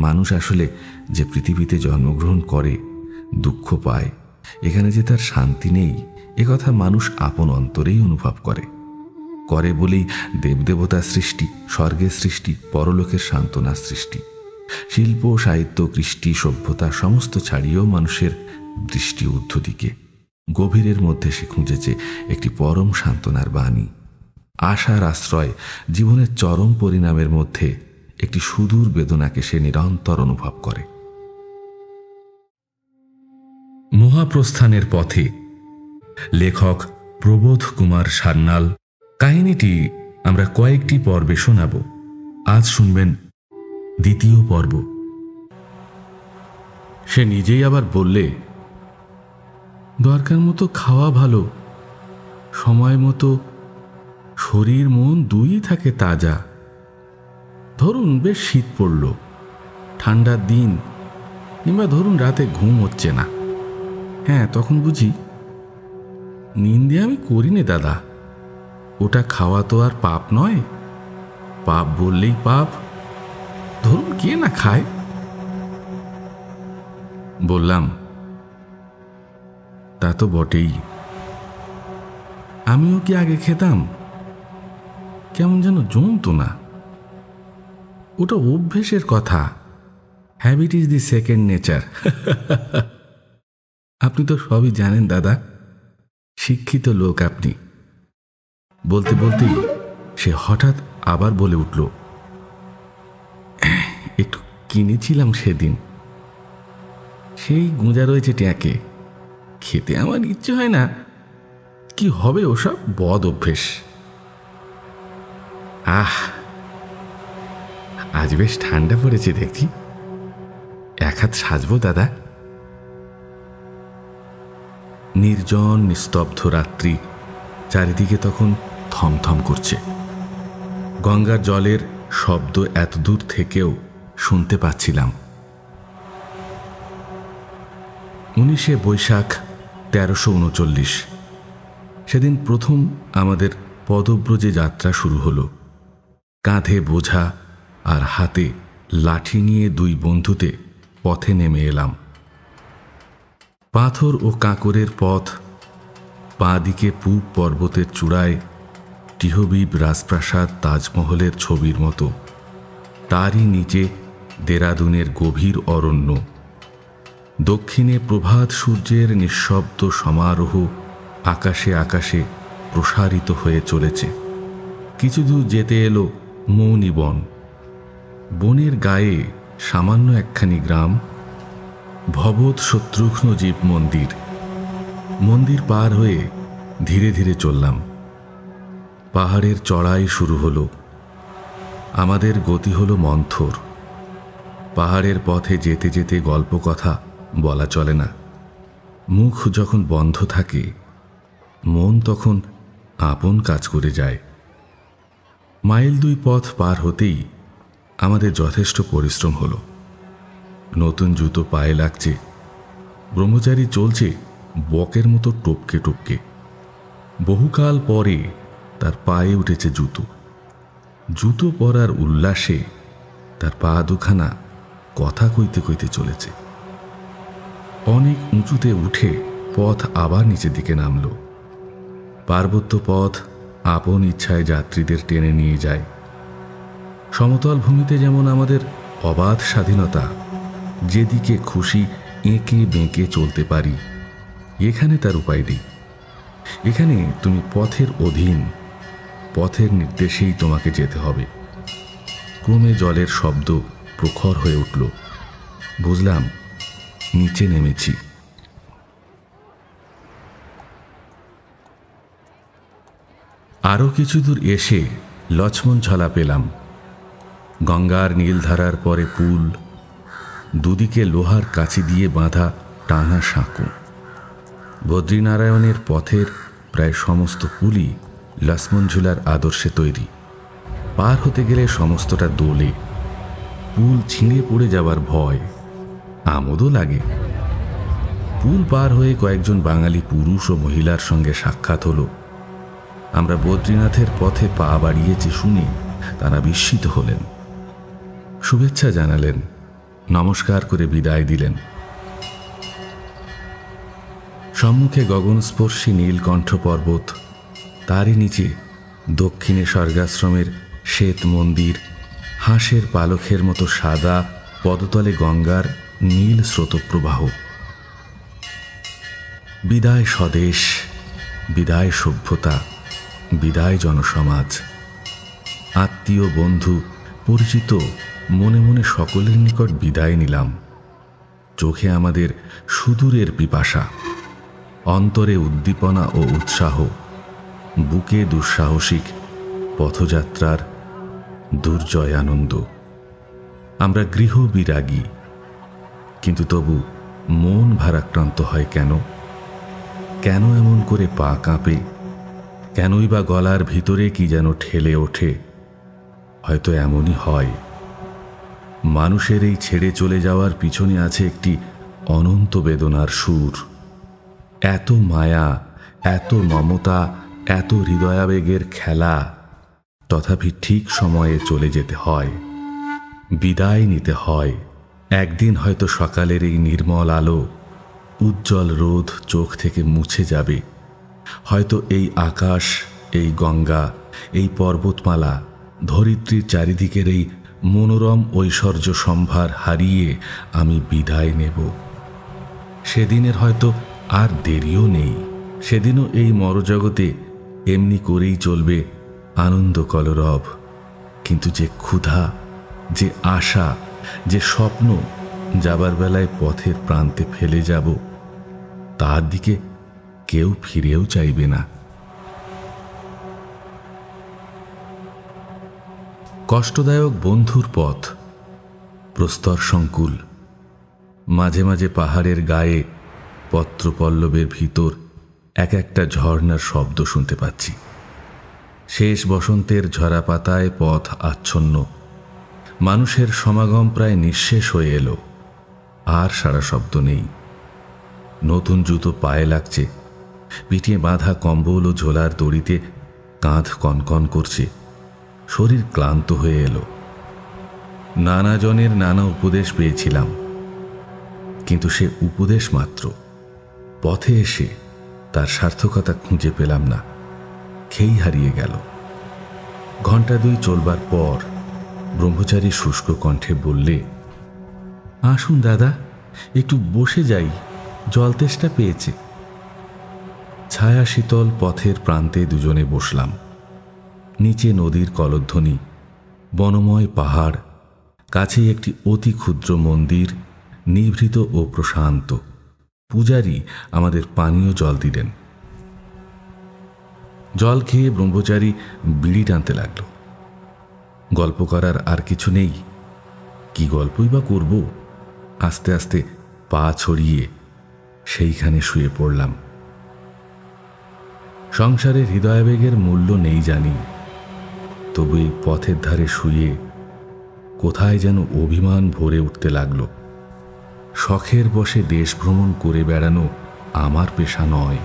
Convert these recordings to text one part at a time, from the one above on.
মানুষ আসলে যে পৃথিবীতে জন্মগ্রহণ করে, দুঃখ পায়, এখানে যে তার শান্তি নেই, একথা মানুষ আপন অন্তরেই অনুভব করে বলেই দেবদেবতার সৃষ্টি, স্বর্গের সৃষ্টি, পরলোকের সান্ত্বনার সৃষ্টি, শিল্প, সাহিত্য, কৃষ্টি, সভ্যতা সমস্ত ছাড়িয়েও মানুষের দৃষ্টি ঊর্ধ্বদিকে। গভীরের মধ্যে সে খুঁজেছে একটি পরম সান্ত্বনার বাণী, আশার আশ্রয়। জীবনের চরম পরিণামের মধ্যে একটি সুদূর বেদনাকে সে নিরন্তর অনুভব করে। মহাপ্রস্থানের পথে, লেখক প্রবোধ কুমার সান্যাল। কাহিনীটি আমরা কয়েকটি পর্বে শোনাব। আজ শুনবেন দ্বিতীয় পর্ব। সে নিজেই আবার বললে, দরকার মতো খাওয়া ভালো, সময় মতো শরীর মন দুই থাকে তাজা। ধরুন বেশ শীত পড়ল, ঠান্ডার দিন, কিংবা ধরুন রাতে ঘুম হচ্ছে না, হ্যাঁ তখন বুঝি নিন্দে আমি করি নে দাদা, ওটা খাওয়া তো আর পাপ নয়, পাপ বললেই পাপ, ধরুন কে না খায়। বললাম, তা তো বটেই, আমিও কি আগে খেতাম, কেমন যেন জমতো না। ওটা অভ্যেসের কথা, habit is the second nature. আপনি তো সবই জানেন দাদা, শিক্ষিত লোক আপনি। বলতে বলতেই সে হঠাৎ আবার বলে উঠল, একটু কিনেছিলাম সেদিন, সেই গুঁজা রয়েছে ট্যাঁকে, খেতে আমার ইচ্ছে হয় না, কি হবে ওসব বদ অভ্যেস। আহ, আজ বেশ ঠান্ডা পড়েছে দেখছি, এক হাত সাজবো দাদা। নির্জন নিস্তব্ধ রাত্রি, চারিদিকে তখন থমথম করছে। গঙ্গার জলের শব্দ এত দূর থেকেও শুনতে পাচ্ছিলাম। 19শে বৈশাখ 1339, সেদিন প্রথম আমাদের পদব্রজে যাত্রা শুরু হলো। কাঁধে বোঝা আর হাতে লাঠি নিয়ে দুই বন্ধুতে পথে নেমে এলাম। পাথর ও কাঁকরের পথ, বাঁ দিকে পূব পর্বতের চূড়ায় টিহবিব রাজপ্রাসাদ তাজমহলের ছবির মতো, তারই নিচে দেরাদুনের গভীর অরণ্য। দক্ষিণে প্রভাত সূর্যের নিঃশব্দ সমারোহ আকাশে আকাশে প্রসারিত হয়ে চলেছে। কিছু দূর যেতে এলো মৌনী বন। বনের গায়ে সামান্য একখানি গ্রাম, ভবৎ শত্রুঘ্নজীব মন্দির। মন্দির পার হয়ে ধীরে ধীরে চললাম। পাহাড়ের চড়াই শুরু হলো। আমাদের গতি হলো মন্থর। পাহাড়ের পথে যেতে যেতে গল্প কথা বলা চলে না। মুখ যখন বন্ধ থাকে, মন তখন আপন কাজ করে যায়। মাইল 2 পথ পার হতেই আমাদের যথেষ্ট পরিশ্রম হলো। নতুন জুতো পায়ে লাগছে। ব্রহ্মচারী চলছে বকের মতো টপকে টপকে। বহুকাল পরে তার পায়ে উঠেছে জুতো। জুতো পরার উল্লাসে তার পা দুখানা কথা কইতে কইতে চলেছে। অনেক উঁচুতে উঠে পথ আবার নিচের দিকে নামল। পার্বত্য পথ আপন ইচ্ছায় যাত্রীদের টেনে নিয়ে যায়। সমতল ভূমিতে যেমন আমাদের অবাধ স্বাধীনতা, যেদিকে খুশি এঁকে বেঁকে চলতে পারি, এখানে তার উপায় নেই। এখানে তুমি পথের অধীন, পথের নির্দেশেই তোমাকে যেতে হবে। ক্রমে জলের শব্দ প্রখর হয়ে উঠল। বুঝলাম নিচে নেমেছি। আরও কিছু দূর এসে লক্ষ্মণ ঝলা পেলাম। গঙ্গার নীলধারার পরে পুল, দুদিকে লোহার কাছি দিয়ে বাঁধা টানা সাঁকো। বদ্রীনারায়ণের পথের প্রায় সমস্ত পুলই লক্ষ্মণঝুলার আদর্শে তৈরি। পার হতে গেলে সমস্তটা দোলে। পুল ছিঁড়ে পড়ে যাবার ভয়, আমোদও লাগে। পুল পার হয়ে কয়েকজন বাঙালি পুরুষ ও মহিলার সঙ্গে সাক্ষাৎ হলো। আমরা বদ্রীনাথের পথে পা বাড়িয়েছি শুনে তারা বিস্মিত হলেন, শুভেচ্ছা জানালেন। নমস্কার করে বিদায় দিলেন। সম্মুখে গগনস্পর্শী নীলকণ্ঠ পর্বত, তারই নিচে দক্ষিণে স্বর্গাশ্রমের শ্বেত মন্দির, হাঁসের পালকের মতো সাদা, পদতলে গঙ্গার নীল স্রোতপ্রবাহ। বিদায় স্বদেশ, বিদায় সভ্যতা, বিদায় জনসমাজ। আত্মীয়, বন্ধু, পরিচিত, মনে মনে সকলের নিকট বিদায় নিলাম। চোখে আমাদের সুদূরের পিপাসা, অন্তরে উদ্দীপনা ও উৎসাহ, বুকে দুঃসাহসিক পথযাত্রার দুর্জয় আনন্দ। আমরা গৃহবিরাগী, কিন্তু তবু মন ভারাক্রান্ত হয় কেন? কেন এমন করে পা কাঁপে? কেনই বা গলার ভিতরে কি যেন ঠেলে ওঠে? হয়তো এমনই হয়, মানুষের এই ছেড়ে চলে যাওয়ার পিছনে আছে একটি অনন্ত বেদনার সুর। এত মায়া, এত মমতা, এত হৃদয়াবেগের খেলা, তথাপি ঠিক সময়ে চলে যেতে হয়, বিদায় নিতে হয়। একদিন হয়তো সকালের এই নির্মল আলো, উজ্জ্বল রোদ চোখ থেকে মুছে যাবে। হয়তো এই আকাশ, এই গঙ্গা, এই পর্বতমালা, ধরিত্রীর চারিদিকের এই মনোরম ঐশ্বর্য সম্ভার হারিয়ে আমি বিদায় নেব। সেদিনের হয়তো আর দেরিও নেই। সেদিনও এই মরজগতে এমনি করেই চলবে আনন্দ কলরব। কিন্তু যে ক্ষুধা, যে আশা, যে স্বপ্ন যাবার বেলায় পথের প্রান্তে ফেলে যাব, তার দিকে কেউ ফিরেও চাইবে না। কষ্টদায়ক বন্ধুর পথ, প্রস্তর সংকুল। মাঝে মাঝে পাহাড়ের গায়ে পত্রপল্লবের ভিতর এক একটা ঝর্ণার শব্দ শুনতে পাচ্ছি। শেষ বসন্তের ঝরা পাতায় পথ আচ্ছন্ন। মানুষের সমাগম প্রায় নিঃশেষ হয়ে এলো, আর সারা শব্দ নেই। নতুন জুতো পায়ে লাগছে, পিঠে বাঁধা কম্বল ও ঝোলার দড়িতে কাঁধ কনকন করছে। শরীর ক্লান্ত হয়ে এলো। নানা জনের নানা উপদেশ পেয়েছিলাম, কিন্তু সে উপদেশ মাত্র। পথে এসে তার সার্থকতা খুঁজে পেলাম না, খেই হারিয়ে গেল। ঘণ্টা 2 চলবার পর ব্রহ্মচারী শুষ্ক কণ্ঠে বললে, আসুন দাদা, একটু বসে যাই, জল তেষ্টা পেয়েছে। ছায়া শীতল পথের প্রান্তে দুজনে বসলাম। নিচে নদীর কলধ্বনি, বনময় পাহাড়, কাছেই একটি অতি ক্ষুদ্র মন্দির, নিভৃত ও প্রশান্ত। পূজারী আমাদের পানীয় জল দিলেন। জল খেয়ে ব্রহ্মচারী বিড়ি টানতে লাগল। গল্প করার আর কিছু নেই, কি গল্পই বা করব? আস্তে আস্তে পা ছড়িয়ে সেইখানে শুয়ে পড়লাম। সংসারের হৃদয়াবেগের মূল্য নেই জানি, তবু এই পথের ধারে শুয়ে কোথায় যেন অভিমান ভরে উঠতে লাগল। শখের বশে দেশ ভ্রমণ করে বেড়ানো আমার পেশা নয়।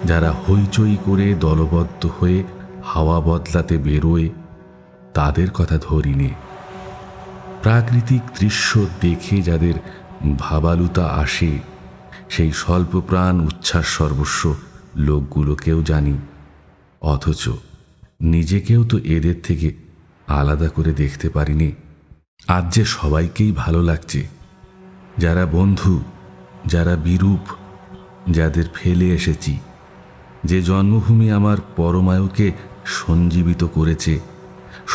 যারা হইচই করে দলবদ্ধ হয়ে হাওয়া বদলাতে বেরোয়, তাদের কথা ধরিনে। প্রাকৃতিক দৃশ্য দেখে যাদের ভাবালুতা আসে, সেই স্বল্পপ্রাণ উচ্ছ্বাস সর্বস্ব লোকগুলোকেও জানি। অথচ নিজেকেও তো এদের থেকে আলাদা করে দেখতে পারিনি। আজ যে সবাইকেই ভালো লাগছে, যারা বন্ধু, যারা বিরূপ, যাদের ফেলে এসেছি, যে জন্মভূমি আমার পরমায়ুকে সঞ্জীবিত করেছে,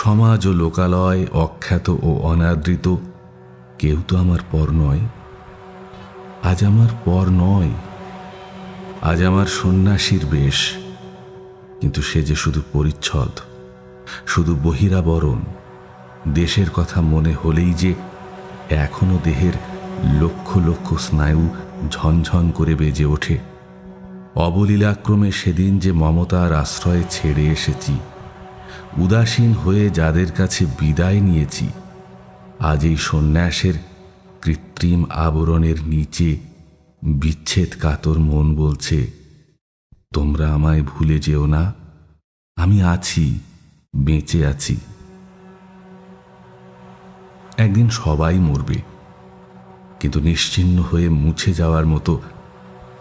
সমাজ ও লোকালয় অখ্যাত ও অনাদৃত, কেউ তো আমার পর নয়। আজ আমার পর নয়, আজ আমার সন্ন্যাসীর বেশ। কিন্তু সে যে শুধু পরিচ্ছদ, শুধু বহিরাবরণ। দেশের কথা মনে হলেই যে এখনো দেহের লক্ষ লক্ষ স্নায়ু ঝনঝন করে বেজে ওঠে। অবলীলাক্রমে সেদিন যে মমতার আশ্রয়ে ছেড়ে এসেছি, উদাসীন হয়ে যাদের কাছে বিদায় নিয়েছি, আজ এই সন্ন্যাসের কৃত্রিম আবরণের নিচে বিচ্ছেদ কাতর মন বলছে, তোমরা আমায় ভুলে যেও না, আমি আছি, বেঁচে আছি। একদিন সবাই মরবে, কিন্তু নিশ্চিহ্ন হয়ে মুছে যাওয়ার মতো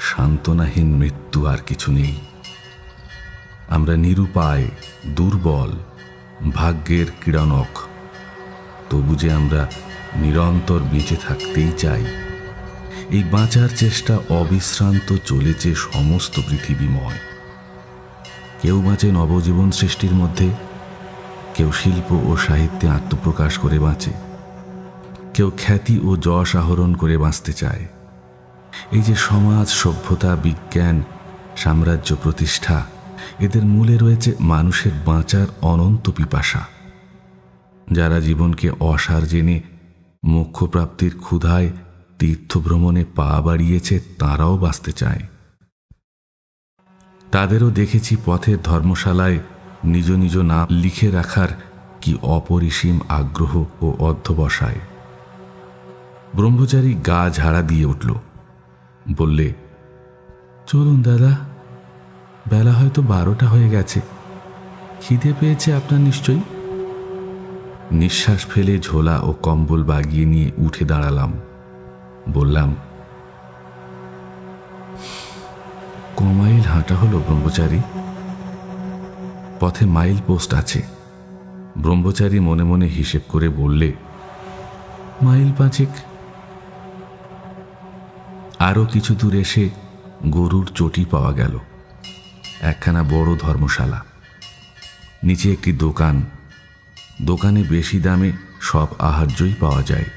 সান্ত্বনাহীন মৃত্যু আর কিছু নেই। আমরা নিরুপায়, দুর্বল, ভাগ্যের ক্রীড়নক, তবু যে আমরা নিরন্তর বেঁচে থাকতেই চাই। এই বাঁচার চেষ্টা অবিশ্রান্ত চলেছে সমস্ত পৃথিবীময়। কেউ বাঁচে নবজীবন সৃষ্টির মধ্যে, কেউ শিল্প ও সাহিত্যে আত্মপ্রকাশ করে বাঁচে, কেউ খ্যাতি ও যশ আহরণ করে বাঁচতে চায়। এই যে সমাজ, সভ্যতা, বিজ্ঞান, সাম্রাজ্য প্রতিষ্ঠা, এদের মূলে রয়েছে মানুষের বাঁচার অনন্ত পিপাসা। যারা জীবনকে অসার জেনে মোক্ষপ্রাপ্তির ক্ষুধায় তীর্থভ্রমণে পা বাড়িয়েছে, তারাও বাঁচতে চায়। তাদেরও দেখেছি পথের ধর্মশালায় নিজ নিজ নাম লিখে রাখার কি অপরিসীম আগ্রহ ও অধ্যবসায়। ব্রহ্মচারী গা ঝাড়া দিয়ে উঠল, বললে, চলুন দাদা, বেলা হয়তো 12টা হয়ে গেছে। খিদে পেয়েছে আপনার নিশ্চয়ই। নিঃশ্বাস ফেলে ঝোলা ও কম্বল বাগিয়ে নিয়ে উঠে দাঁড়ালাম। বললাম, কমাইল হাঁটা হলো ব্রহ্মচারী? পথে মাইল পোস্ট আছে। ব্রহ্মচারী মনে মনে হিসেব করে বললে, মাইল 5। আরো কিছু দূর এসে গরুর চটি পাওয়া গেল। একখানা বড় ধর্মশালা, নিচে একটি দোকান। দোকানে বেশি দামে সব আহার্যই পাওয়া যায়।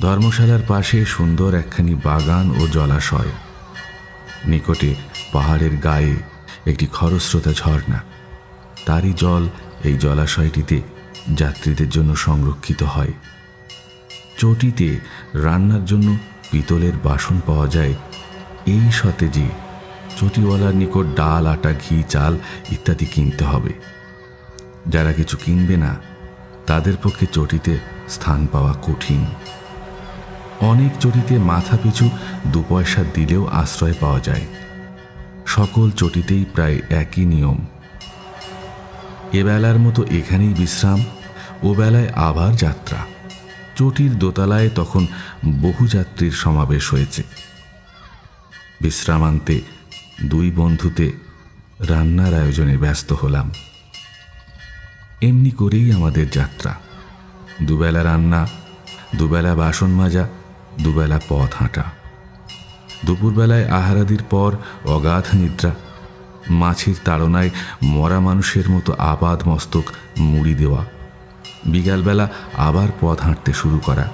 ধর্মশালার পাশে সুন্দর একখানি বাগান ও জলাশয়। নিকটে পাহাড়ের গায়ে একটি খরস্রোতা ঝর্ণা। তারই জল এই জলাশয়টিতে যাত্রীদের জন্য সংরক্ষিত হয়। চটিতে রান্নার জন্য পিতলের বাসন পাওয়া যায়। এই শতে যে চটিওয়ালার নিকট ডাল, আটা, ঘি, চাল ইত্যাদি কিনতে হবে। যারা কিছু কিনবে না, তাদের পক্ষে চটিতে স্থান পাওয়া কঠিন। অনেক চটিতে মাথা পিছু 2 পয়সা দিলেও আশ্রয় পাওয়া যায়। সকল চটিতেই প্রায় একই নিয়ম। এবেলার মতো এখানেই বিশ্রাম, ও বেলায় আবার যাত্রা। চটির দোতলায় তখন বহু যাত্রীর সমাবেশ হয়েছে। বিশ্রামান্তে 2 বন্ধুতে রান্নার আয়োজনে ব্যস্ত হলাম। এমনি করেই আমাদের যাত্রা। 2 বেলা রান্না, 2 বেলা বাসন মাজা, 2 বেলা পথ হাঁটা। দুপুরবেলায় আহারাদির পর অগাধ নিদ্রা। মাছির তাড়নায় মরা মানুষের মতো আপাদ মস্তক মুড়ি দেওয়া। বিকালবেলা আবার পথ হাঁটতে শুরু করা।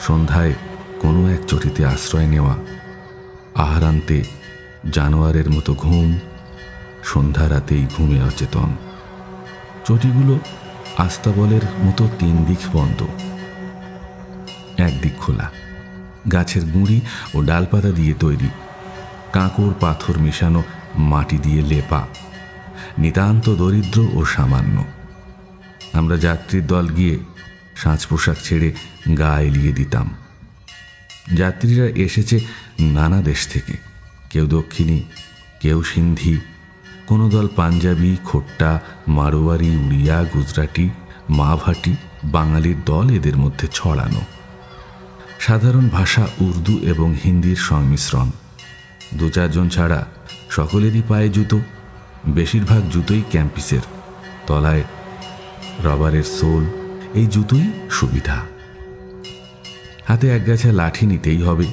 সন্ধ্যায় কোনো এক চটিতে আশ্রয় নেওয়া। আহারান্তে জানোয়ারের মতো ঘুম। সন্ধ্যা রাতেই ঘুমে অচেতন। চটিগুলো আস্তাবলের মতো 3 দিক বন্ধ। একদিক খোলা, গাছের গুঁড়ি ও ডালপাতা দিয়ে তৈরি, কাঁকড় পাথর মিশানো মাটি দিয়ে লেপা, নিতান্ত দরিদ্র ও সামান্য। আমরা যাত্রীর দল গিয়ে সাজ পোশাক ছেড়ে গা এলিয়ে দিতাম। যাত্রীরা এসেছে নানা দেশ থেকে, কেউ দক্ষিণী, কেউ সিন্ধি, কোনো দল পাঞ্জাবি, খোট্টা, মারোয়ারি, উড়িয়া, গুজরাটি, মাভাটি, বাঙালির দল এদের মধ্যে ছড়ানো। সাধারণ ভাষা উর্দু এবং হিন্দির সংমিশ্রণ। 2-4 জন ছাড়া সকলেরই পায়ে জুতো। বেশিরভাগ জুতোই ক্যাম্পিসের, তলায় রবারের সোল। এই জুতোই সুবিধা। হাতে একগাছা লাঠি নিতেই হবে,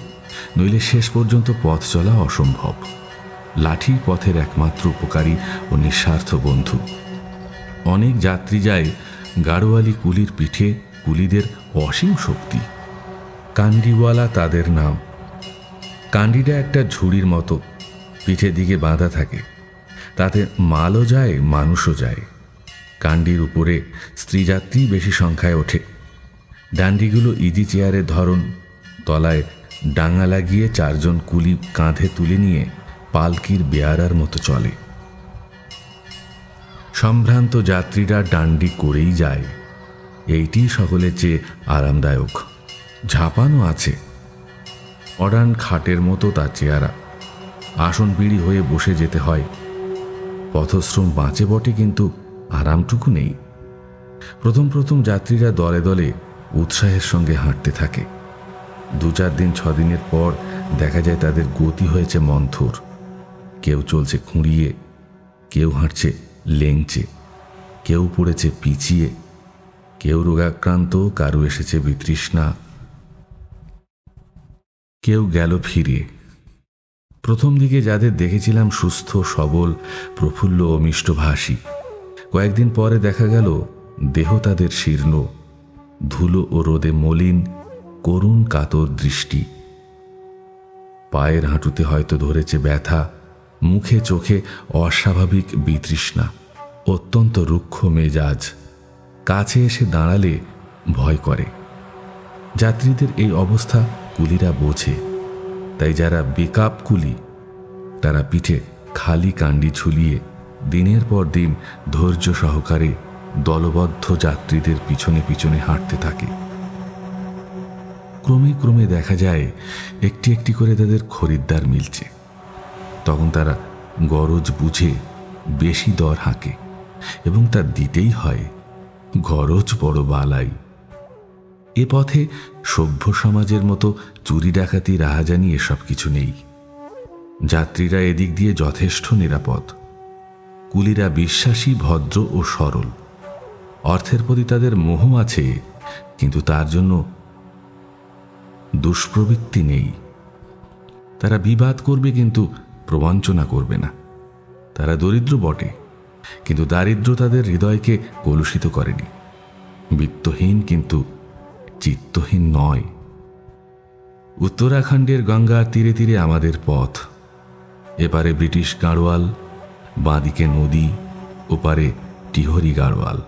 নইলে শেষ পর্যন্ত পথ চলা অসম্ভব। লাঠি পথের একমাত্র উপকারী ও নিঃস্বার্থ বন্ধু। অনেক যাত্রী যায় গাড়োয়ালি কুলির পিঠে। কুলিদের অসীম শক্তি। কান্ডিওয়ালা তাদের নাম। কান্ডিটা একটা ঝুড়ির মতো, পিঠের দিকে বাঁধা থাকে। তাতে মালও যায়, মানুষও যায়। কান্ডির উপরে স্ত্রীযাত্রী বেশি সংখ্যায় ওঠে। ডান্ডিগুলো ইজি চেয়ারের ধরন। তলায় ডাঙা লাগিয়ে 4 জন কুলি কাঁধে তুলে নিয়ে পালকির বেয়ারার মতো চলে। সম্ভ্রান্ত যাত্রীরা ডান্ডি করেই যায়। এইটি সকলের চেয়ে আরামদায়ক। ঝাঁপানো আছে। মডার্ন খাটের মতো তার চেয়ারা। আসন বিড়ি হয়ে বসে যেতে হয়। পথশ্রম বাঁচে বটে, কিন্তু আরামটুকু নেই। প্রথম যাত্রীরা দলে দলে উৎসাহের সঙ্গে হাঁটতে থাকে। 2-4 দিন 6 দিনের পর দেখা যায় তাদের গতি হয়েছে মন্থর। কেউ চলছে খুঁড়িয়ে, কেউ হাঁটছে লেংচে, কেউ পড়েছে পিছিয়ে, কেউ রোগাক্রান্ত, কারো এসেছে বিতৃষ্ণা, কেউ গেল ফিরে। প্রথম দিকে যাদের দেখেছিলাম সুস্থ সবল, প্রফুল্ল ও মিষ্টভাষী, কয়েকদিন পরে দেখা গেল দেহ তাদের শীর্ণ, ধুলো ও রোদে মলিন, করুণ কাতর দৃষ্টি। পায়ের হাঁটুতে হয়তো ধরেছে ব্যথা, মুখে চোখে অস্বাভাবিক বিতৃষ্ণা, অত্যন্ত রুক্ষ মেজাজ, কাছে এসে দাঁড়ালে ভয় করে। যাত্রীদের এই অবস্থা কুলিরা বোঝে, তাই যারা বেকআপ কুলি তারা পিঠে খালি কান্ডি ঝুলিয়ে দিনের পর দিন ধৈর্য সহকারে দলবদ্ধ যাত্রীদের পিছনে পিছনে হাঁটতে থাকে। ক্রমে ক্রমে দেখা যায় একটি একটি করে তাদের খরিদ্দার মিলছে। তখন তারা গরজ বুঝে বেশি দর হাঁকে এবং তা দিতেই হয়, গরজ বড় বালাই। এ পথে সভ্য সমাজের মতো চুরি ডাকাতি রাহাজানি এসব কিছু নেই। যাত্রীরা এদিক দিয়ে যথেষ্ট নিরাপদ। কুলিরা বিশ্বাসী, ভদ্র ও সরল। অর্থের প্রতি তাদের মোহ আছে, কিন্তু তার জন্য দুষ্প্রবৃত্তি নেই। তারা বিবাদ করবে কিন্তু প্রবঞ্চনা করবে না। তারা দরিদ্র বটে, কিন্তু দারিদ্র্য তাদের হৃদয়কে কলুষিত করেনি। বিত্তহীন কিন্তু চিত্তহীন নয়। উত্তরাখণ্ডের গঙ্গার তীরে তীরে আমাদের পথ। এপারে ব্রিটিশ গাড়োয়াল, বাঁদিকে নদী, ওপারে টিহরি গাড়োয়াল।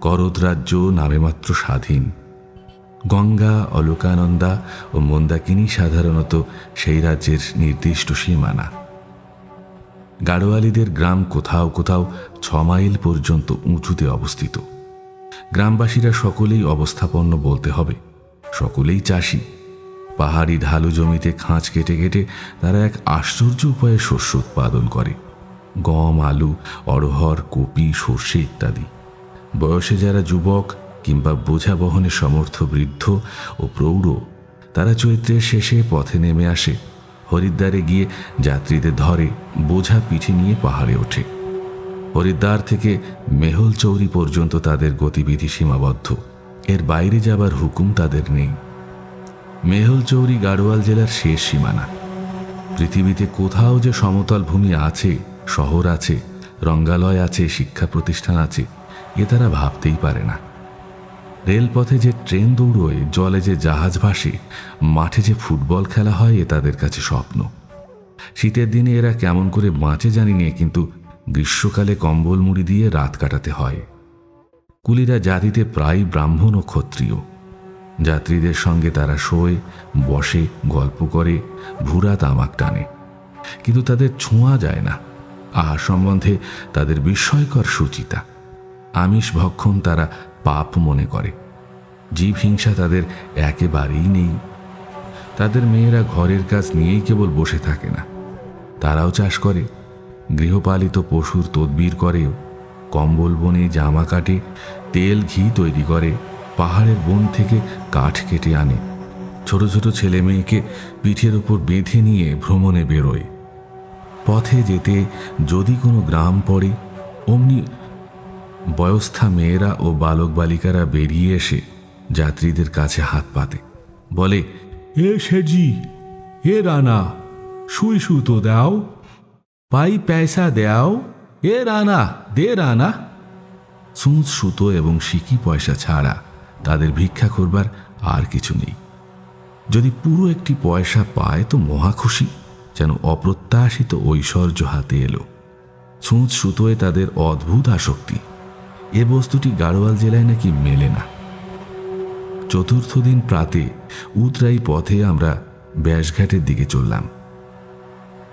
করদ রাজ্য নামেমাত্র স্বাধীন। গঙ্গা, অলকানন্দা ও মন্দাকিনী সাধারণত সেই রাজ্যের নির্দিষ্ট সীমানা। গাড়োয়ালিদের গ্রাম কোথাও কোথাও 6 মাইল পর্যন্ত উঁচুতে অবস্থিত। গ্রামবাসীরা সকলেই অবস্থাপন্ন বলতে হবে, সকলেই চাষি। পাহাড়ি ঢালু জমিতে খাঁজ কেটে কেটে তারা এক আশ্চর্য উপায়ে শস্য উৎপাদন করে। গম, আলু, অড়হর, কপি, সর্ষে ইত্যাদি। বয়সে যারা যুবক কিংবা বোঝা বহনে সমর্থ বৃদ্ধ ও প্রৌঢ়, তারা চৈত্রের শেষে পথে নেমে আসে। হরিদ্বারে গিয়ে যাত্রীদের ধরে, বোঝা পিঠে নিয়ে পাহাড়ে ওঠে। হরিদ্বার থেকে মেহল চৌরি পর্যন্ত তাদের গতিবিধি সীমাবদ্ধ। এর বাইরে যাবার হুকুম তাদের নেই। মেহল চৌরি গাড়োয়াল জেলার শেষ সীমানা। পৃথিবীতে কোথাও যে সমতল ভূমি আছে, শহর আছে, রঙ্গালয় আছে, শিক্ষা প্রতিষ্ঠান আছে, এ তারা ভাবতেই পারে না। রেলপথে যে ট্রেন দৌড়োয়, জলে যে জাহাজ ভাসে, মাঠে যে ফুটবল খেলা হয়, এ তাদের কাছে স্বপ্ন। শীতের দিনে এরা কেমন করে বাঁচে জানি নে, কিন্তু গ্রীষ্মকালে কম্বল মুড়ি দিয়ে রাত কাটাতে হয়। কুলিরা জাতিতে প্রায় ব্রাহ্মণ ও ক্ষত্রিয়। যাত্রীদের সঙ্গে তারা শোয়, বসে, গল্প করে, ভুরা তামাক টানে, কিন্তু তাদের ছোঁয়া যায় না। আহার সম্বন্ধে তাদের বিস্ময়কর সুচিতা। আমিষ ভক্ষণ তারা পাপ মনে করে। জীব হিংসা তাদের একেবারেই নেই। তাদের মেয়েরা ঘরের কাজ নিয়েই কেবল বসে থাকে না, তারাও চাষ করে, গৃহপালিত পশুর তদবির করে, কম্বল বনে জামা কাটে, তেল ঘি তৈরি করে, পাহাড়ের বন থেকে কাঠ কেটে আনে, ছোট ছোট ছেলে মেয়েকে পিঠের ওপর বেঁধে নিয়ে ভ্রমণে বেরোয়। পথে যেতে যদি কোনো গ্রাম পড়ে, অমনি বয়স্থা মেয়েরা ও বালক বালিকারা বেরিয়ে এসে যাত্রীদের কাছে হাত পাতে, বলে, এ শেঠজি, এ রানা, সুই সুতো দাও, পাই পয়সা দাও, এ রানা দে রানা। সুঁচ সুতো এবং সিকি পয়সা ছাড়া তাদের ভিক্ষা করবার আর কিছু নেই। যদি পুরো একটি পয়সা পায় তো মহা খুশি, যেন অপ্রত্যাশিত ঐশ্বর্য হাতে এলো। সুঁচ সুতোয় তাদের অদ্ভুত আসক্তি। এ বস্তুটি গাড়োয়াল জেলায় নাকি মেলে না। চতুর্থ দিন প্রাতে উতরাই পথে আমরা ব্যাসঘাটের দিকে চললাম।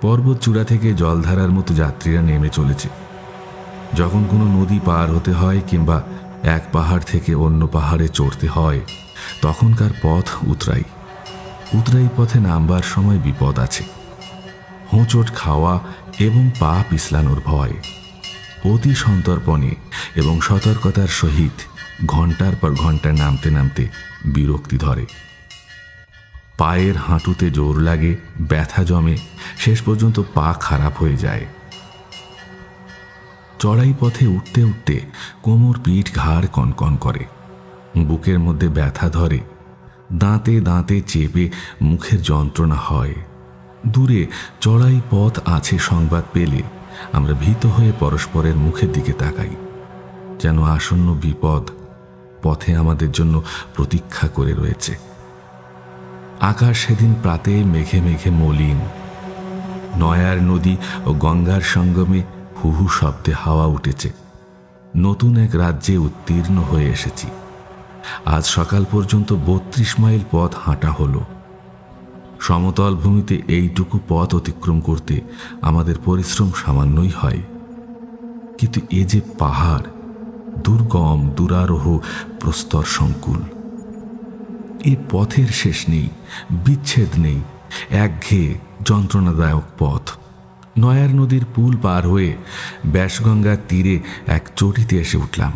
পর্বত চূড়া থেকে জলধারার মতো যাত্রীরা নেমে চলেছে। যখন কোনো নদী পার হতে হয় কিংবা এক পাহাড় থেকে অন্য পাহাড়ে চড়তে হয়, তখনকার পথ উতরাই। উতরাই পথে নামবার সময় বিপদ আছে। হোঁচট খাওয়া এবং পা পিছলানোর ভয়। অতি সন্তর্পণে এবং সতর্কতার সহিত ঘন্টার পর ঘন্টা নামতে নামতে বিরক্তি ধরে। পায়ের হাঁটুতে জোর লাগে, ব্যথা জমে, শেষ পর্যন্ত পা খারাপ হয়ে যায়। চড়াই পথে উঠতে উঠতে কোমর, পিঠ, ঘাড় কনকন করে, বুকের মধ্যে ব্যথা ধরে, দাঁতে দাঁতে চেপে মুখের যন্ত্রণা হয়। দূরে চড়াই পথ আছে সংবাদ পেলে আমরা ভীত হয়ে পরস্পরের মুখের দিকে তাকাই, যেন আসন্ন বিপদ পথে আমাদের জন্য প্রতীক্ষা করে রয়েছে। আকাশ সেদিন প্রাতে মেঘে মেঘে মলিন। নয়ার নদী ও গঙ্গার সঙ্গমে হু হু শব্দে হাওয়া উঠেছে। নতুন এক রাজ্যে উত্তীর্ণ হয়ে এসেছি। আজ সকাল পর্যন্ত 32 মাইল পথ হাঁটা হলো। সমতল ভূমিতে এইটুকু পথ অতিক্রম করতে আমাদের পরিশ্রম সামান্যই হয়, কিন্তু এ যে পাহাড়, দুর্গম, দুরারোহ, প্রস্তর সংকুল। এ পথের শেষ নেই, বিচ্ছেদ নেই, একঘেয়ে যন্ত্রণাদায়ক পথ। নয়ার নদীর পুল পার হয়ে ব্যাসগঙ্গার তীরে এক চটিতে এসে উঠলাম।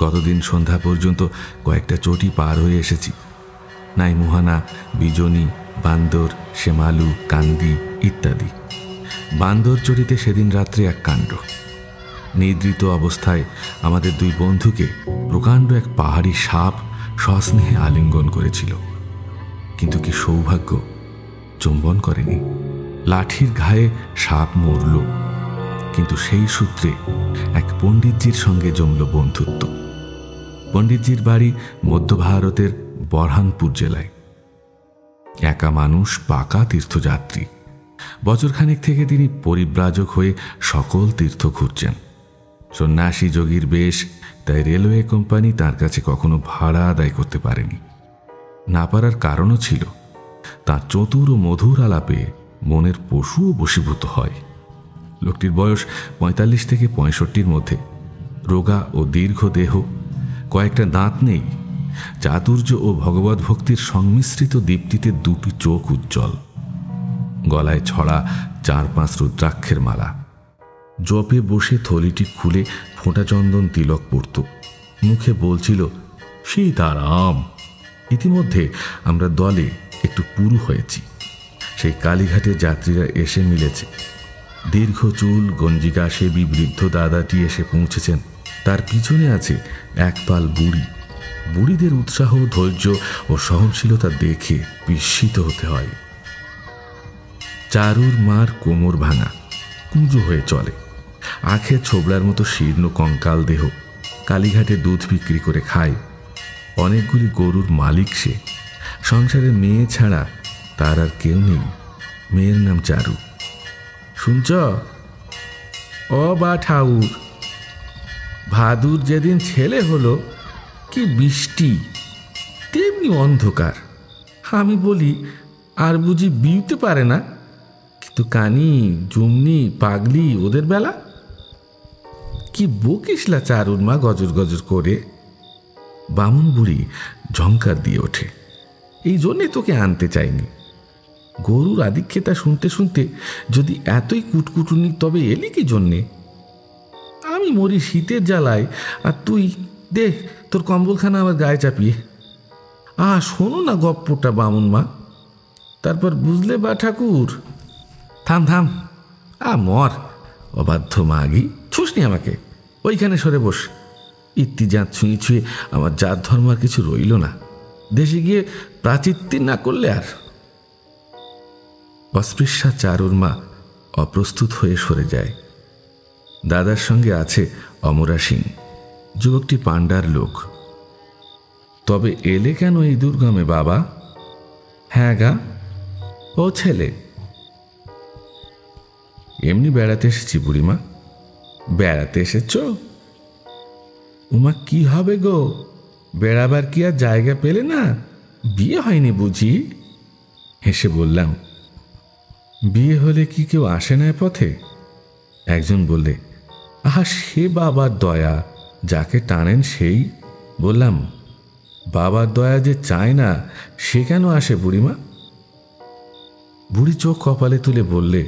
গতদিন সন্ধ্যা পর্যন্ত কয়েকটা চটি পার হয়ে এসেছি। নাইমুহানা, বিজনী, বান্দর, শেমালু, কান্দি ইত্যাদি। বান্দর চটিতে সেদিন রাত্রে এক কাণ্ড। নিদ্রিত অবস্থায় আমাদের দুই বন্ধুকে প্রকাণ্ড এক পাহাড়ি সাপ সস্নেহে আলিঙ্গন করেছিল, কিন্তু কি সৌভাগ্য, চুম্বন করেনি। লাঠির ঘায়ে সাপ মরল, কিন্তু সেই সূত্রে এক পণ্ডিতজির সঙ্গে জমল বন্ধুত্ব। পণ্ডিতজির বাড়ি মধ্য ভারতের বরহানপুর জেলায়। একা মানুষ, পাকা তীর্থযাত্রী। বছরখানেক থেকে তিনি পরিব্রাজক হয়ে সকল তীর্থ ঘুরছেন। সন্ন্যাসী যোগীর বেশ, তাই রেলওয়ে কোম্পানি তার কাছে কখনো ভাড়া আদায় করতে পারেনি। না পারার কারণও ছিল, তার চতুর ও মধুর আলাপে মনের পশুও বশীভূত হয়। লোকটির বয়স 45 থেকে 65-র মধ্যে, রোগা ও দীর্ঘ দেহ, কয়েকটা দাঁত নেই। চাতুর্য ও ভগবত ভক্তির সংমিশ্রিত দীপ্তিতে দুটি চোখ উজ্জ্বল। গলায় ছড়া 4-5 রুদ্রাক্ষের মালা। জপে বসে থলিটি খুলে ফোঁটা চন্দন তিলক পড়ত, মুখে বলছিল সীতারাম। ইতিমধ্যে আমরা দলে একটু পুরু হয়েছি। সেই কালীঘাটে যাত্রীরা এসে মিলেছে। দীর্ঘ চুল, গঞ্জিকা সেবী বৃদ্ধ দাদাটি এসে পৌঁছেছেন। তার পিছনে আছে এক পাল বুড়ি। বুড়িদের উৎসাহ, ধৈর্য ও সহনশীলতা দেখে বিস্মিত হতে হয়। চারুর মার কোমর ভাঙা, কুঁজো হয়ে চলে, আখে ছোবড়ার মতো শীর্ণ কঙ্কাল দেহ। কালীঘাটে দুধ বিক্রি করে খায়। অনেকগুলি গরুর মালিক সে। সংসারে মেয়ে ছাড়া তার আর কেউ নেই। মেয়ের নাম চারু। শুনছ ও বা ঠাউর, ভাদুর যেদিন ছেলে হলো, কি বৃষ্টি, তেমনি অন্ধকার। আমি বলি আর বুঝি বিউতে পারে না, কিন্তু কানি, জুমনি, পাগলি ওদের বেলা। কি বকিসলা চারুর মা গজর গজর করে। বামুন বুড়ি ঝংকার দিয়ে ওঠে, এই জন্যে তোকে আনতে চাইনি। গরুর আদিক্ষেতা শুনতে শুনতে যদি এতই কুটকুটুনি, তবে এলি কি জন্যে? আমি মরি শীতের জ্বালায়, আর তুই দে তোর কম্বলখানা আমার গায়ে চাপিয়ে। শোনো না গপ্পটা বামুন মা, তারপর বুঝলে বা ঠাকুর। থাম থাম, মর অবাধ্য মাগি, ছুসনি আমাকে। ওইখানে সরে বস। ইত্তি জাত ছুঁয়ে ছুঁয়ে আমার জাত ধর্ম আর কিছু রইল না। দেশে গিয়ে প্রাচিত্তি না করলে আর। অস্পৃশ্যা চারুর মা অপ্রস্তুত হয়ে সরে যায়। দাদার সঙ্গে আছে অমরা সিং। যুবকটি পাণ্ডার লোক। তবে এলে কেন এই দুর্গমে বাবা? হ্যাঁ গা, ও ছেলে। এমনি বেড়াতে এসেছি বুড়িমা। বেড়াতে এসেছ? উমা কি হবে গো, বেড়াবার কি আর জায়গা পেলে না? বিয়ে হয়নি বুঝি? হেসে বললাম, বিয়ে হলে কি কেউ আসে না পথে? একজন বললে, সে বাবার দয়া, যাকে টানেন সেই। বললাম, বাবার দয়া যে চায় না, সে কেন আসে বুড়িমা? বুড়ি চোখ কপালে তুলে বললে,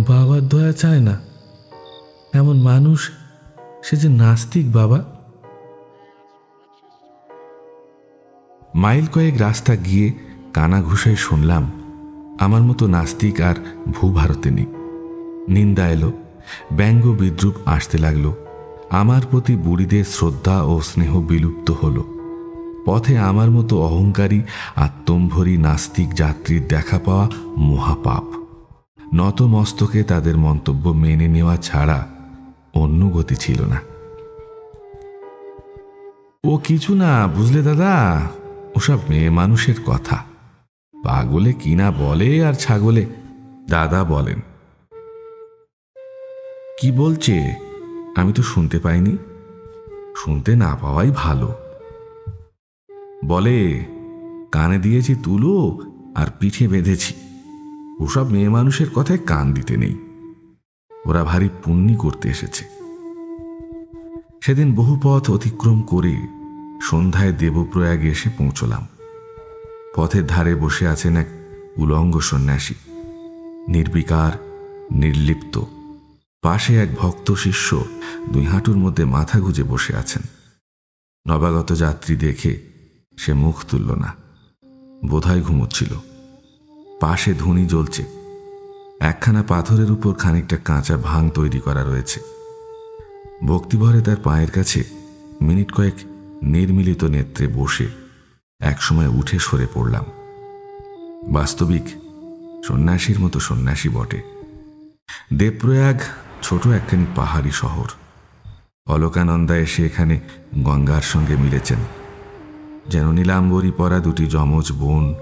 বাবার দয়া চায় না এমন মানুষ, সে যে নাস্তিক বাবা। মাইল কয়েক রাস্তা গিয়ে কানা ঘুষায় শুনলাম আমার মতো নাস্তিক আর ভূভারতে নেই। নিন্দা এলো, ব্যঙ্গ বিদ্রুপ আসতে লাগলো। আমার প্রতি বুড়িদের শ্রদ্ধা ও স্নেহ বিলুপ্ত হলো। পথে আমার মতো অহংকারী আত্মম্ভরী নাস্তিক যাত্রীর দেখা পাওয়া মহাপাপ। নত মস্তকে তাদের মন্তব্য মেনে নেওয়া ছাড়া অন্য গতি ছিল না। ও কিছু না, বুঝলে দাদা, ওসব মেয়ে মানুষের কথা। পাগলে কিনা বলে আর ছাগলে। দাদা বলেন। কি বলছে? আমি তো শুনতে পাইনি। শুনতে না পাওয়াই ভালো। বলে কানে দিয়েছি তুলো আর পিঠে বেঁধেছি। ওসব মেয়ে মানুষের কথায় কান দিতে নেই। ওরা ভারী পুণ্যি করতে এসেছে। সেদিন বহু পথ অতিক্রম করে সন্ধ্যায় দেবপ্রয়াগে এসে পৌঁছলাম। পথের ধারে বসে আছেন এক উলঙ্গ সন্ন্যাসী, নির্বিকার, নির্লিপ্ত। পাশে এক ভক্ত শিষ্য দুই হাঁটুর মধ্যে মাথা গুজে বসে আছেন। নবাগত যাত্রী দেখে সে মুখ তুলল না, বোধহয় ঘুমোচ্ছিল। পাশে ধুনি জ্বলছে। একখানা পাথরের উপর খানিকটা কাঁচা ভাং তৈরি করা রয়েছে। ভক্তিভরে তার পায়ের কাছে মিনিট কয়েক নির্মিলিত নেত্রে বসে একসময় উঠে সরে পড়লাম। বাস্তবিক সন্ন্যাসীর মতো সন্ন্যাসী বটে। দেবপ্রয়াগ ছোট একখানি পাহাড়ি শহর। অলকানন্দা এসে এখানে গঙ্গার সঙ্গে মিলেছেন। যেন নীলাম্বরী পরা দুটি যমজ বোন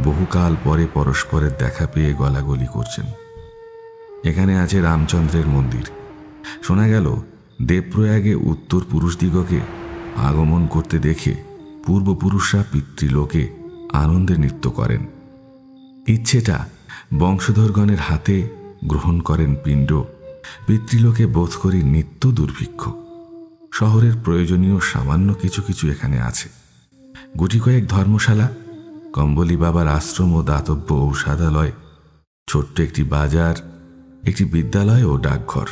বহুকাল পরে পরস্পরের দেখা পেয়ে গলাগলি করছেন। এখানে আছে রামচন্দ্রের মন্দির। শোনা গেল দেবপ্রয়াগে উত্তর পুরুষদিগকে আগমন করতে দেখে পূর্বপুরুষরা পিতৃলোকে আনন্দে নৃত্য করেন। ইচ্ছেটা বংশধরগণের হাতে গ্রহণ করেন পিণ্ড। পিতৃলোকে বোধ করি নিত্য দুর্ভিক্ষ। শহরের প্রয়োজনীয় সামান্য কিছু কিছু এখানে আছে। গুটি কয়েক ধর্মশালা, কম্বলি বাবার আশ্রম ও দাতব্য ঔষধালয়, ছোট্ট একটি বাজার, একটি বিদ্যালয় ও ডাকঘর।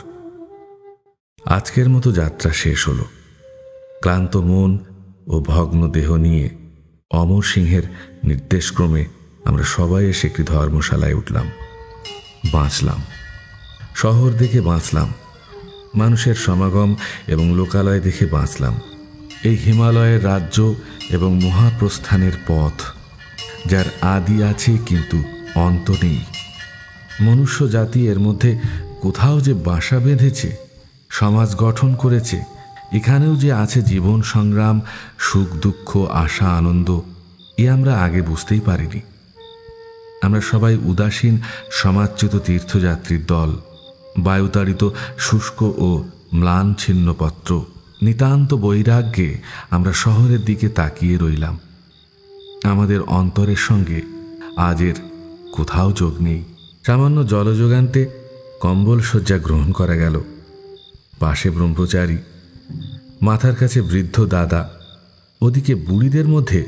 আজকের মতো যাত্রা শেষ হলো। ক্লান্ত মন ও ভগ্ন দেহ নিয়ে অমর সিংহের নির্দেশক্রমে আমরা সবাই এসে একটি ধর্মশালায় উঠলাম। বাঁচলাম। শহর দেখে বাঁচলাম। মানুষের সমাগম এবং লোকালয় দেখে বাঁচলাম। এই হিমালয়ের রাজ্য এবং মহাপ্রস্থানের পথ, যার আদি আছে কিন্তু অন্ত নেই। মনুষ্য জাতি এর মধ্যে কোথাও যে বাসা বেঁধেছে, সমাজ গঠন করেছে, এখানেও যে আছে জীবন সংগ্রাম, সুখ দুঃখ, আশা আনন্দ, এ আমরা আগে বুঝতেই পারিনি। আমরা সবাই উদাসীন সমাজচ্যুত তীর্থযাত্রীর দল। বায়ুতাড়িত শুষ্ক ও ম্লান ছিন্নপত্র, নিতান্ত বৈরাগ্যে আমরা শহরের দিকে তাকিয়ে রইলাম। আমাদের অন্তরের সঙ্গে আজের কোথাও যোগ নেই। সামান্য জলযোগান্তে কম্বল শয্যা গ্রহণ করা গেল। পাশে ব্রহ্মচারী, মাথার কাছে বৃদ্ধ দাদা, ওদিকে বুড়িদের মধ্যে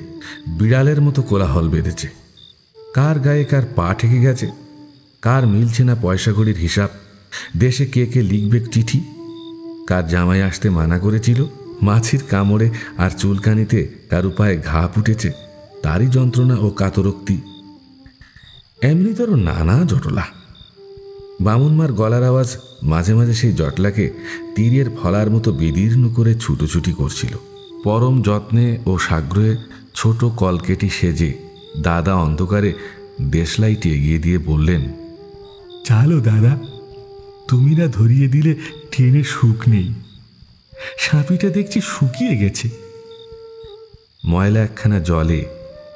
বিড়ালের মতো কোলাহল বেঁধেছে। কার গায়ে কার পা ঠেকে গেছে, কার মিলছে না পয়সা কড়ির হিসাব, দেশে কে কে লিখবে চিঠি, কার জামাই আসতে মানা করেছিল, মাছির কামড়ে আর চুলকানিতে কার উপায়ে ঘা ফুটেছে, তারই যন্ত্রণা ও কাতরোক্তি। এমনিতর নানা জটলা। বামুনমার গলার আওয়াজ মাঝে মাঝে সেই জটলাকে তীরের ফলার মতো বিদীর্ণ করে ছুটোছুটি করছিল। পরম যত্নে ও সাগ্রহে ছোট কলকেটি সেজে দাদা অন্ধকারে দেশলাইটি এগিয়ে দিয়ে বললেন, চালো দাদা, তুমি না ধরিয়ে দিলে ট্রেনে সুখ নেই। সাপিটা দেখছি শুকিয়ে গেছে। ময়লা একখানা জলে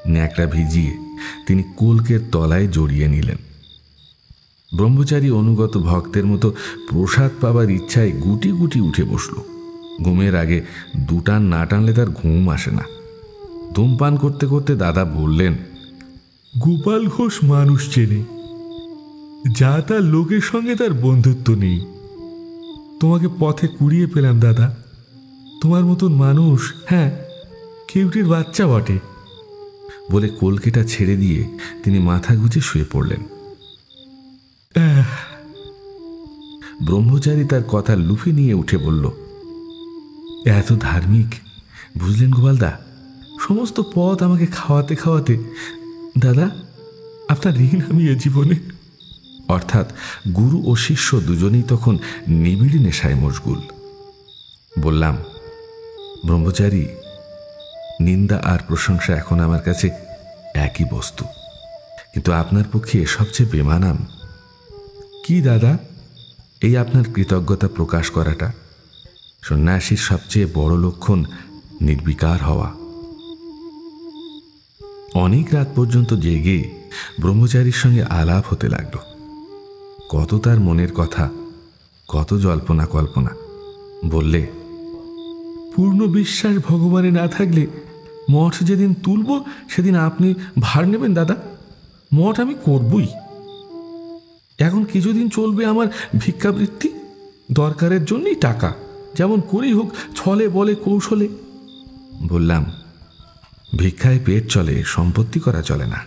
ন্যাকড়া ভিজিয়ে তিনি কলকের তলায় জড়িয়ে নিলেন। ব্রহ্মচারী অনুগত ভক্তের মতো প্রসাদ পাবার ইচ্ছায় গুটি গুটি উঠে বসল। ঘুমের আগে দুটান না টানলে তার ঘুম আসে না। ধূমপান করতে করতে দাদা বললেন, গোপাল ঘোষ মানুষ চেনে, যা তার লোকের সঙ্গে তার বন্ধুত্ব নেই। তোমাকে পথে কুড়িয়ে পেলাম দাদা। তোমার মতন মানুষ, হ্যাঁ, কেউটির বাচ্চা বটে। বলে কলকেটা ছেড়ে দিয়ে তিনি মাথা গুজে শুয়ে পড়লেন। ব্রহ্মচারী তার কথা লুফে নিয়ে উঠে বলল, এত ধার্মিক, বুঝলেন গোপালদা, সমস্ত পথ আমাকে খাওয়াতে খাওয়াতে দাদা আপনার ঋণ আমি এ জীবনে। অর্থাৎ গুরু ও শিষ্য দুজনেই তখন নিবিড় নেশায় মশগুল। বললাম, ব্রহ্মচারী, নিন্দা আর প্রশংসা এখন আমার কাছে একই বস্তু, কিন্তু আপনার পক্ষে সবচেয়ে বেমানান। কি দাদা? এই আপনার কৃতজ্ঞতা প্রকাশ করাটা। সন্ন্যাসীর সবচেয়ে বড় লক্ষণ নির্বিকার হওয়া। অনেক রাত পর্যন্ত জেগে ব্রহ্মচারীর সঙ্গে আলাপ হতে লাগলো। কত তার মনের কথা, কত জল্পনা কল্পনা। বললে, পূর্ণ বিশ্বাস ভগবানে না থাকলে মঠ যেদিন তুলব সেদিন আপনি ভার নেবেন দাদা। মঠ আমি করবই। এখন কিছুদিন চলবে আমার ভিক্ষাবৃত্তি, দরকারের জন্যই টাকা, যেমন করেই হোক, ছলে বলে কৌশলে। বললাম, ভিক্ষায় পেট চলে, সম্পত্তি করা চলে না।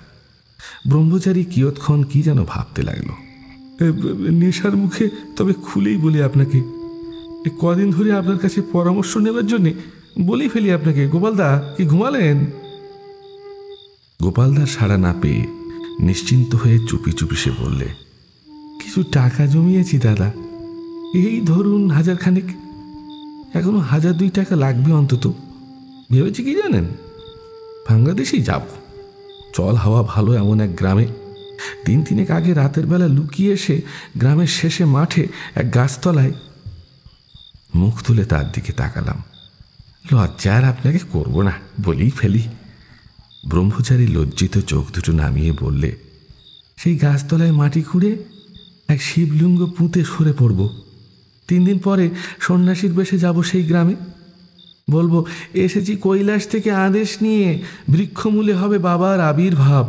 ব্রহ্মচারী কিয়ৎক্ষণ কি যেন ভাবতে লাগলো। নেশার মুখে তবে খুলেই বলি আপনাকে, কদিন ধরে আপনার কাছে পরামর্শ নেবার জন্যে বলেই ফেলি আপনাকে। গোপালদা, কি ঘুমালেন? গোপালদার সাড়া না পেয়ে নিশ্চিন্ত হয়ে চুপি চুপি সে বললে, কিছু টাকা জমিয়েছি দাদা, এই ধরুন 1000 খানেক। এখনো 1002 টাকা লাগবে অন্তত। ভেবেছি কি জানেন, বাংলাদেশেই যাব। চল হাওয়া ভালো এমন এক গ্রামে। 3 আগে রাতের বেলা লুকিয়ে এসে গ্রামের শেষে মাঠে এক গাছতলায়। মুখ তুলে তার দিকে তাকালাম। লজ্জার আপনাকে করব না, বলেই ফেলি। ব্রহ্মচারী লজ্জিত চোখ দুটো নামিয়ে বললে, সেই গাছতলায় মাটি খুঁড়ে এক শিবলিঙ্গ পুঁতে সরে পড়ব। 3 দিন পরে সন্ন্যাসীর বেশে যাব সেই গ্রামে। বলবো, এসেছি কৈলাস থেকে আদেশ নিয়ে, বৃক্ষমূলে হবে বাবার আবির্ভাব।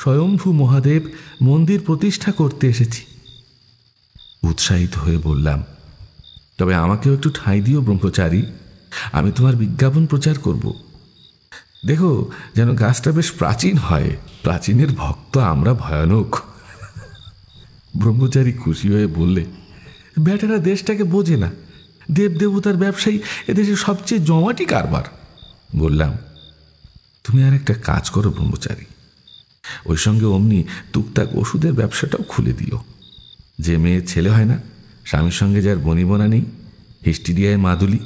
স্বয়ম্ভু মহাদেব মন্দির প্রতিষ্ঠা করতে এসেছি। উৎসাহিত হয়ে বললাম, তবে আমাকেও একটু ঠাঁই দিও ব্রহ্মচারী, আমি তোমার বিজ্ঞাপন প্রচার করব। দেখো যেন গাছটা বেশ প্রাচীন হয়, প্রাচীনের ভক্ত আমরা ভয়ানক। ব্রহ্মচারী খুশি হয়ে বললে, বেটারা দেশটাকে বোঝে না, দেবদেবতার ব্যবসায়ী এদেশে সবচেয়ে জমাটি কারবার। বললাম, তুমি আর একটা কাজ করো ব্রহ্মচারী, ওই সঙ্গে অমনি টুকটাক ওষুধের ব্যবসাটাও খুলে দিও। যে মেয়ে ছেলে হয় না, স্বামীর সঙ্গে যার বনিবনা নেই, হিস্টিরিয়ায় মাদুলি,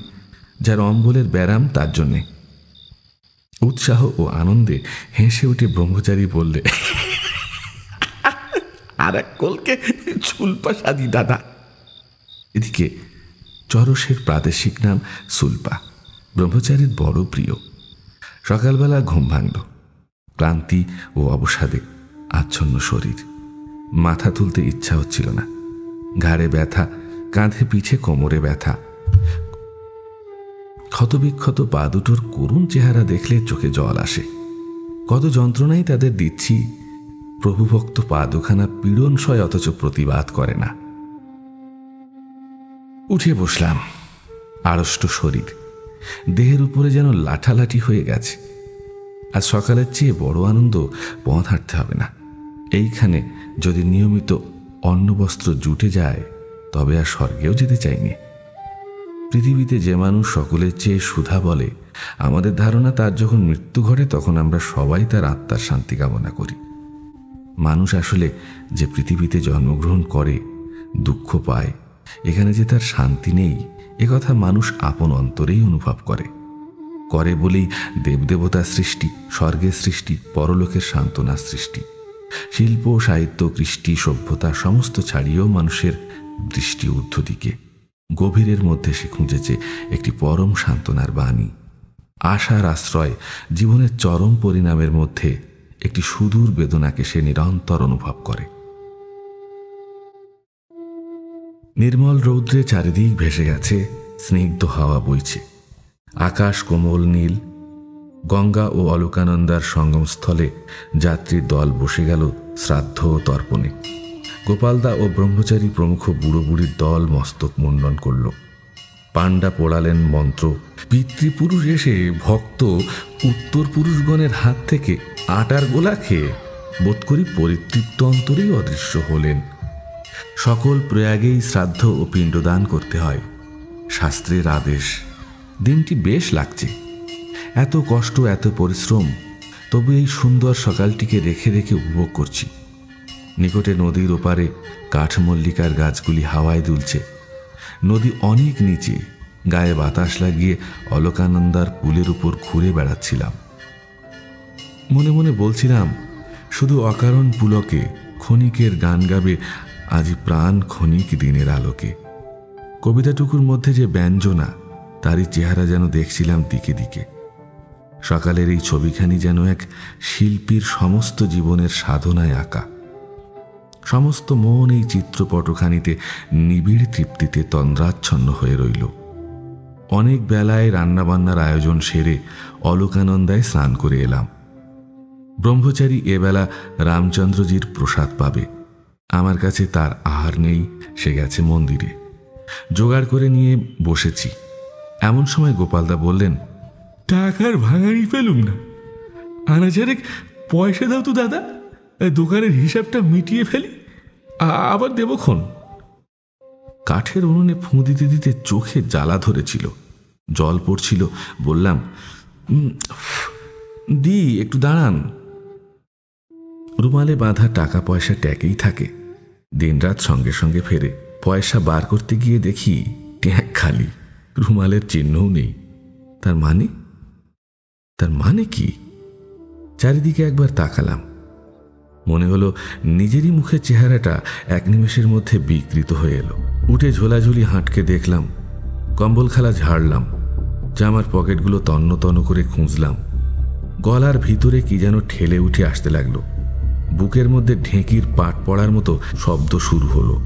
যার অম্বলের ব্যারাম, তার জন্যে। উৎসাহ ও আনন্দে হেসে উঠে ব্রহ্মচারী বললে, আর এক কলকে সুলপা সাদি দাদা। এদিকে চরসের প্রাদেশিক নাম সুলপা ব্রহ্মচারীর বড় প্রিয়। সকালবেলা ঘুম ভাঙল। ক্লান্তি ও অবসাদে আচ্ছন্ন শরীর, মাথা তুলতে ইচ্ছা হচ্ছিল না। ঘাড়ে ব্যথা, কাঁধে পিঠে কোমরে ব্যথা। ক্ষতবিক্ষত পা দুটোর করুণ চেহারা দেখলে চোখে জল আসে। কত যন্ত্রণাই তাদের দিচ্ছি, প্রভুভক্ত পা দুখানা পীড়নসয়, অথচ প্রতিবাদ করে না। উঠে বসলাম। আড়ষ্ট শরীর, দেহের উপরে যেন লাঠালাঠি হয়ে গেছে। আজ সকালের চেয়ে বড় আনন্দ, পথ হাঁটতে হবে না। এইখানে যদি নিয়মিত অন্নবস্ত্র জুটে যায়, তবে আর স্বর্গেও যেতে চাইনি। পৃথিবীতে যে মানুষ সকলের চেয়ে সুধা বলে, আমাদের ধারণা তার যখন মৃত্যু ঘটে তখন আমরা সবাই তার আত্মার শান্তি কামনা করি। মানুষ আসলে যে পৃথিবীতে জন্মগ্রহণ করে, দুঃখ পায়, এখানে যে তার শান্তি নেই, একথা মানুষ আপন অন্তরেই অনুভব করে বলেই দেবদেবতা সৃষ্টি, স্বর্গের সৃষ্টি, পরলোকের সান্ত্বনা সৃষ্টি, শিল্প, সাহিত্য, কৃষ্টি, সভ্যতা সমস্ত ছাড়িয়েও মানুষের দৃষ্টি ঊর্ধ্ব দিকে। গভীরের মধ্যে সে খুঁজেছে একটি পরম সান্ত্বনার বাণী, আশার আশ্রয়। জীবনের চরম পরিণামের মধ্যে একটি সুদূর বেদনাকে সে নিরন্তর অনুভব করে। নির্মল রৌদ্রে চারিদিক ভেসে গেছে, স্নিগ্ধ হাওয়া বইছে, আকাশ কোমল নীল। গঙ্গা ও অলোকানন্দার সঙ্গমস্থলে যাত্রীর দল বসে গেল শ্রাদ্ধ ও তর্পণে। গোপালদা ও ব্রহ্মচারী প্রমুখ বুড়ো বুড়ির দল মস্তক মুন্ডন করল। পাণ্ডা পোড়ালেন মন্ত্র। পিতৃপুরুষ এসে ভক্ত উত্তর পুরুষগণের হাত থেকে আটার গোলা খেয়ে বোধ করি পরিতৃপ্ত অন্তরেই অদৃশ্য হলেন। সকল প্রয়াগেই শ্রাদ্ধ ও পিণ্ডদান করতে হয়, শাস্ত্রের আদেশ। দিনটি বেশ লাগছে। এত কষ্ট, এত পরিশ্রম, তবু এই সুন্দর সকালটিকে রেখে রেখে উপভোগ করছি। নিকটে নদীর ওপারে কাঠমল্লিকার গাছগুলি হাওয়ায় দুলছে। নদী অনেক নিচে, গায়ে বাতাস লাগিয়ে অলকানন্দার পুলের উপর ঘুরে বেড়াচ্ছিলাম। মনে মনে বলছিলাম, শুধু অকারণ পুলকে ক্ষণিকের গান গাবে আজি প্রাণ ক্ষণিক দিনের আলোকে। কবিতাটুকুর মধ্যে যে ব্যঞ্জনা, তারই চেহারা যেন দেখছিলাম দিকে দিকে। সকালের এই ছবিখানি যেন এক শিল্পীর সমস্ত জীবনের সাধনায় আঁকা। সমস্ত মন এই চিত্রপটখানিতে নিবিড় তৃপ্তিতে তন্দ্রাচ্ছন্ন হয়ে রইল। অনেক বেলায় রান্নাবান্নার আয়োজন সেরে অলকানন্দায় স্নান করে এলাম। ব্রহ্মচারী এবেলা রামচন্দ্রজির প্রসাদ পাবে। আমার কাছে তার আহার নেই, সে গেছে মন্দিরে। জোগাড় করে নিয়ে বসেছি। এমন সময় গোপালদা বললেন, টাকার ভাঙাড়ি পেলুম না, আনাচারেক পয়সা দাও তো দাদা, দোকানের হিসাবটা মিটিয়ে ফেলি, আবার দেবক্ষণ। কাঠের উনুনে ফুঁ দিতে দিতে চোখে জ্বালা ধরেছিল, জল পড়ছিল। বললাম, দি একটু দাঁড়ান। রুমালে বাঁধা টাকা পয়সা ট্যাকেই থাকে, দিনরাত সঙ্গে সঙ্গে ফেরে। পয়সা বার করতে গিয়ে দেখি ট্যাঁক খালি, রুমালের চিহ্নও নেই। তার মানে কি? চারিদিকে একবার তাকালাম। মনে হলো নিজেরই মুখের চেহারাটা এক নিমেষের মধ্যে বিকৃত হয়ে এলো। উঠে ঝোলাঝুলি হাঁটকে দেখলাম, কম্বলখালা ঝাড়লাম, জামার পকেটগুলো তন্ন তন্ন করে খুঁজলাম। গলার ভিতরে কি যেন ঠেলে উঠে আসতে লাগলো। বুকের মধ্যে ঢেঁকির পাট পড়ার মতো শব্দ শুরু হলো।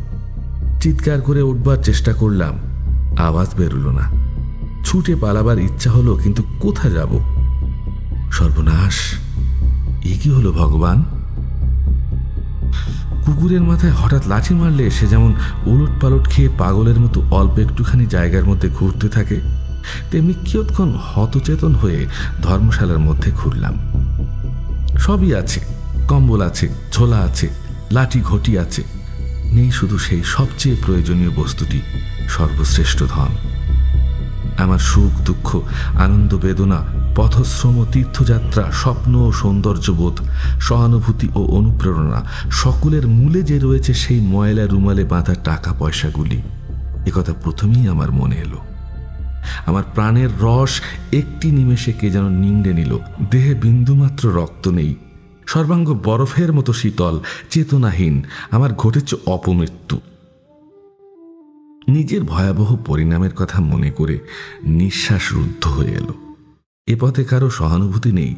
চিৎকার করে উঠবার চেষ্টা করলাম, আওয়াজ বেরোল না। ছুটে পালাবার ইচ্ছা হলো, কিন্তু কোথা যাব? সর্বনাশ, এ কি হলো ভগবান? কুকুরের মাথায় হঠাৎ লাঠি মারলে সে যেমন উলট পালট খেয়ে পাগলের মতো অল্প একটুখানি জায়গার মধ্যে ঘুরতে থাকে, তেমনি কিয়ৎক্ষণ হতচেতন হয়ে ধর্মশালার মধ্যে ঘুরলাম। সবই আছে, কম্বল আছে, ঝোলা আছে, লাঠি ঘটি আছে, নেই শুধু সেই সবচেয়ে প্রয়োজনীয় বস্তুটি, সর্বশ্রেষ্ঠ ধন। আমার সুখ দুঃখ, আনন্দ বেদনা, পথশ্রম, তীর্থযাত্রা, স্বপ্ন ও সৌন্দর্যবোধ, সহানুভূতি ও অনুপ্রেরণা, সকলের মূলে যে রয়েছে সেই ময়লা রুমালে বাঁধা টাকা পয়সাগুলি, একথা প্রথমেই আমার মনে এলো। আমার প্রাণের রস একটি নিমেষে কে যেন নিংড়ে নিল। দেহে বিন্দুমাত্র রক্ত নেই, সর্বাঙ্গ বরফের মতো শীতল, চেতনাহীন। আমার ঘটেছে অপমৃত্যু। নিজের ভয়াবহ পরিণামের কথা মনে করে নিঃশ্বাস রুদ্ধ হয়ে এলো। এ পথে কারো সহানুভূতি নেই।